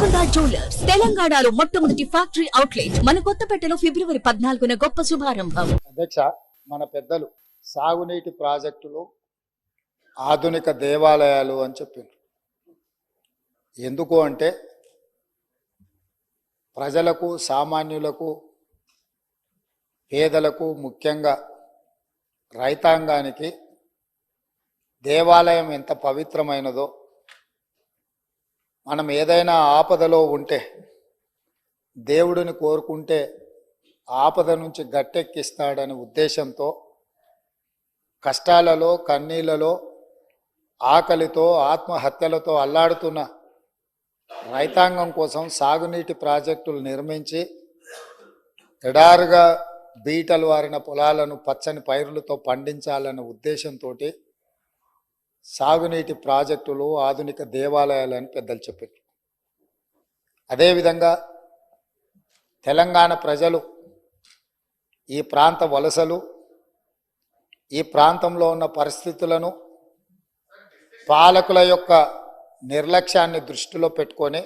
Golconda jewellers తెలంగాణలో మొట్టమొదటి factory outlet మన కొత్తపేటలో ఫిబ్రవరి 14న గొప్ప శుభారంభం. అధ్యక్ష, మన పెద్దలు సాగునీటి ప్రాజెక్టులు ఆధునిక దేవాలయాలు అని చెప్పిండ్రు. ఎందుకు అంటే ప్రజలకు, సామాన్యులకు, పేదలకు, ముఖ్యంగా రైతాంగానికి దేవాలయం ఎంత పవిత్రమైనదో, మనం ఏదైనా ఆపదలో ఉంటే దేవుడిని కోరుకుంటే ఆపద నుంచి గట్టెక్కిస్తాడనే ఉద్దేశంతో కష్టాలలో, కన్నీళ్లలో, ఆకలితో, ఆత్మహత్యలతో అల్లాడుతున్న రైతాంగం కోసం సాగునీటి ప్రాజెక్టులు నిర్మించి ఎడారుగా బీటలు వారిన పొలాలను పచ్చని పైరులతో పండించాలన్న ఉద్దేశంతో సాగునీటి ప్రాజెక్టులు ఆధునిక దేవాలయాలు అని పెద్దలు చెప్పారు. అదేవిధంగా తెలంగాణ ప్రజలు, ఈ ప్రాంత వలసలు, ఈ ప్రాంతంలో ఉన్న పరిస్థితులను, పాలకుల యొక్క నిర్లక్ష్యాన్ని దృష్టిలో పెట్టుకొని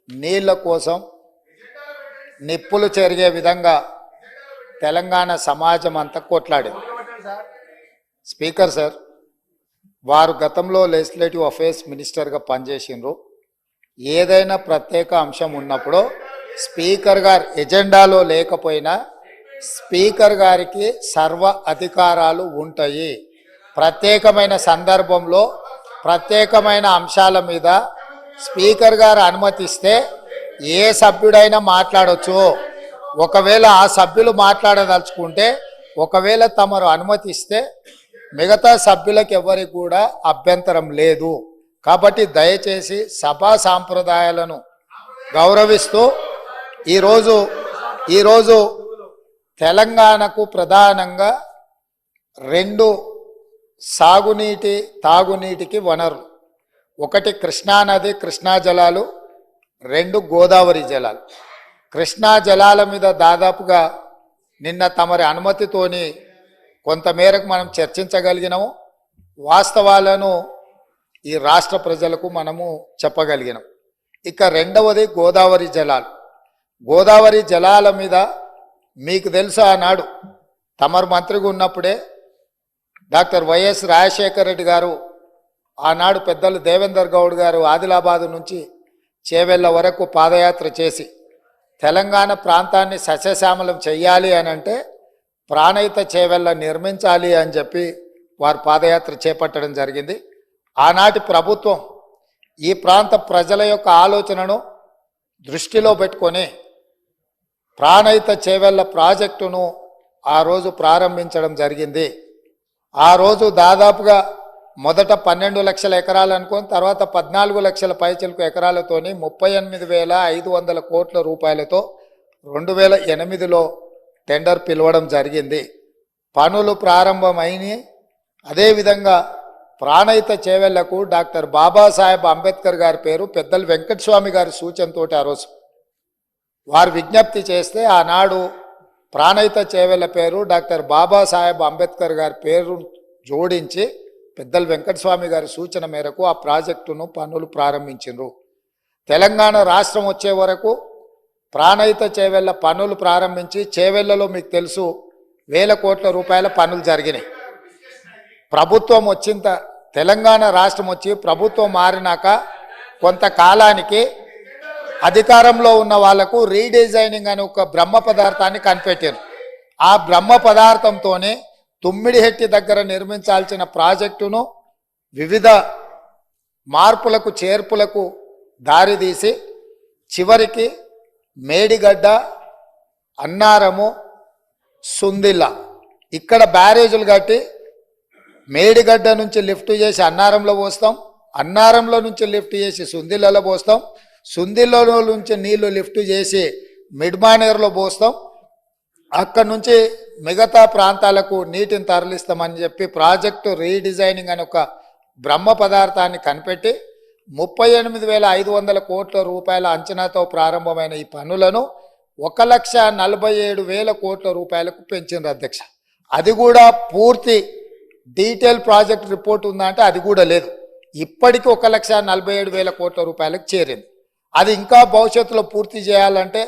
నీళ్ల కోసం నిప్పులు చెరిగే విధంగా తెలంగాణ సమాజం అంతా కొట్లాడింది. స్పీకర్ సార్, వారు గతంలో లెజిస్లేటివ్ అఫేర్స్ మినిస్టర్గా పనిచేసిండ్రు. ఏదైనా ప్రత్యేక అంశం ఉన్నప్పుడు స్పీకర్ గారు ఎజెండాలో లేకపోయినా స్పీకర్ గారికి సర్వ అధికారాలు ఉంటాయి. ప్రత్యేకమైన సందర్భంలో ప్రత్యేకమైన అంశాల మీద స్పీకర్ గారు అనుమతిస్తే ఏ సభ్యుడైనా మాట్లాడవచ్చు. ఒకవేళ ఆ సభ్యులు మాట్లాడదలుచుకుంటే, ఒకవేళ తమరు అనుమతిస్తే మిగతా సభ్యులకు ఎవరికి కూడా అభ్యంతరం లేదు. కాబట్టి దయచేసి సభా సాంప్రదాయాలను గౌరవిస్తూ ఈరోజు తెలంగాణకు ప్రధానంగా రెండు సాగునీటి, తాగునీటికి వనరులు. ఒకటి కృష్ణానది, కృష్ణా జలాలు, రెండు గోదావరి జలాలు. కృష్ణా జలాల మీద దాదాపుగా నిన్న తమరి అనుమతితోని కొంతమేరకు మనం చర్చించగలిగినాము. వాస్తవాలను ఈ రాష్ట్ర ప్రజలకు మనము చెప్పగలిగినాం. ఇక రెండవది గోదావరి జలాలు. గోదావరి జలాల మీద మీకు తెలుసు, ఆనాడు తమరు మంత్రిగా ఉన్నప్పుడే డాక్టర్ వైఎస్ రాజశేఖర రెడ్డి గారు, ఆనాడు పెద్దలు దేవేందర్ గౌడ్ గారు ఆదిలాబాదు నుంచి చేవెళ్ళ వరకు పాదయాత్ర చేసి తెలంగాణ ప్రాంతాన్ని సస్యశ్యామలం చెయ్యాలి అని అంటే ప్రాణహిత చేవెళ్ళ నిర్మించాలి అని చెప్పి వారు పాదయాత్ర చేపట్టడం జరిగింది. ఆనాటి ప్రభుత్వం ఈ ప్రాంత ప్రజల యొక్క ఆలోచనను దృష్టిలో పెట్టుకొని ప్రాణహిత చేవెళ్ళ ప్రాజెక్టును ఆ రోజు ప్రారంభించడం జరిగింది. ఆ రోజు దాదాపుగా మొదట 12 లక్షల ఎకరాలు అనుకొని తర్వాత 14 లక్షల పైచిలకు ఎకరాలతోని 38,500 కోట్ల రూపాయలతో 2008లో టెండర్ పిలవడం జరిగింది. పనులు ప్రారంభమైనవి. అదేవిధంగా ప్రాణహిత చేవెళ్లకు డాక్టర్ బాబాసాహెబ్ అంబేద్కర్ గారి పేరు పెద్దలు వెంకటస్వామి గారి సూచనతో ఆ రోజు వారు విజ్ఞప్తి చేస్తే ఆనాడు ప్రాణహిత చేవెళ్ల పేరు డాక్టర్ బాబాసాహెబ్ అంబేద్కర్ గారి పేరు జోడించి పెద్దలు వెంకటస్వామి గారి సూచన మేరకు ఆ ప్రాజెక్టును పనులు ప్రారంభించారు. తెలంగాణ రాష్ట్రం వచ్చే వరకు ప్రాణహిత చేవెళ్ళ పనులు ప్రారంభించి చేవెళ్లలో మీకు తెలుసు 1000 కోట్ల రూపాయల పనులు జరిగినాయి. ప్రభుత్వం వచ్చిన తెలంగాణ రాష్ట్రం వచ్చి ప్రభుత్వం మారినాక కొంతకాలానికి అధికారంలో ఉన్న వాళ్లకు రీడిజైనింగ్ అనే ఒక బ్రహ్మ పదార్థాన్ని కనిపెట్టారు. ఆ బ్రహ్మ పదార్థంతోనే తుమ్మిడిహెట్టి దగ్గర నిర్మించాల్సిన ప్రాజెక్టును వివిధ మార్పులకు, చేర్పులకు దారితీసి చివరికి మేడిగడ్డ, అన్నారము, సుందిల్ల ఇక్కడ బ్యారేజీలు కట్టి మేడిగడ్డ నుంచి లిఫ్ట్ చేసి అన్నారంలో పోస్తాం, అన్నారంలో నుంచి లిఫ్ట్ చేసి సుందిల్లలో పోస్తాం, సుందిల్లలో నుంచి నీళ్లు లిఫ్ట్ చేసి మిడ్మానేర్లో పోస్తాం, అక్కడి నుంచి మిగతా ప్రాంతాలకు నీటిని తరలిస్తామని చెప్పి ప్రాజెక్టు రీడిజైనింగ్ అని ఒక బ్రహ్మ పదార్థాన్ని కనిపెట్టి 38,500 కోట్ల రూపాయల అంచనాతో ప్రారంభమైన ఈ పనులను 1,47,000 కోట్ల రూపాయలకు పెంచింది అధ్యక్ష. అది కూడా పూర్తి డీటెయిల్ ప్రాజెక్ట్ రిపోర్ట్ ఉందా అంటే అది కూడా లేదు. ఇప్పటికీ 1,47,000 కోట్ల రూపాయలకు చేరింది. అది ఇంకా భవిష్యత్తులో పూర్తి చేయాలంటే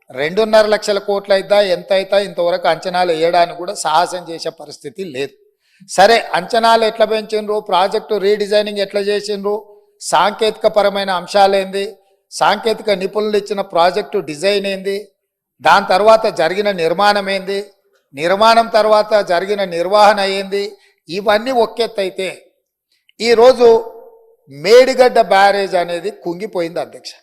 2.5 లక్షల కోట్లు అయిద్దా ఎంత అయితా ఇంతవరకు అంచనాలు వేయడానికి కూడా సాహసం చేసే పరిస్థితి లేదు. సరే, అంచనాలు ఎట్లా పెంచిండ్రు, ప్రాజెక్టు రీడిజైనింగ్ ఎట్లా చేసిండ్రు, సాంకేతిక పరమైన అంశాలేంది, సాంకేతిక నిపుణులు ఇచ్చిన ప్రాజెక్టు డిజైన్ ఏంది, దాని తర్వాత జరిగిన నిర్మాణం ఏంది, నిర్మాణం తర్వాత జరిగిన నిర్వహణ ఏంది, ఇవన్నీ ఒక్కెత్తైతే ఈరోజు మేడిగడ్డ బ్యారేజ్ అనేది కుంగిపోయింది అధ్యక్ష.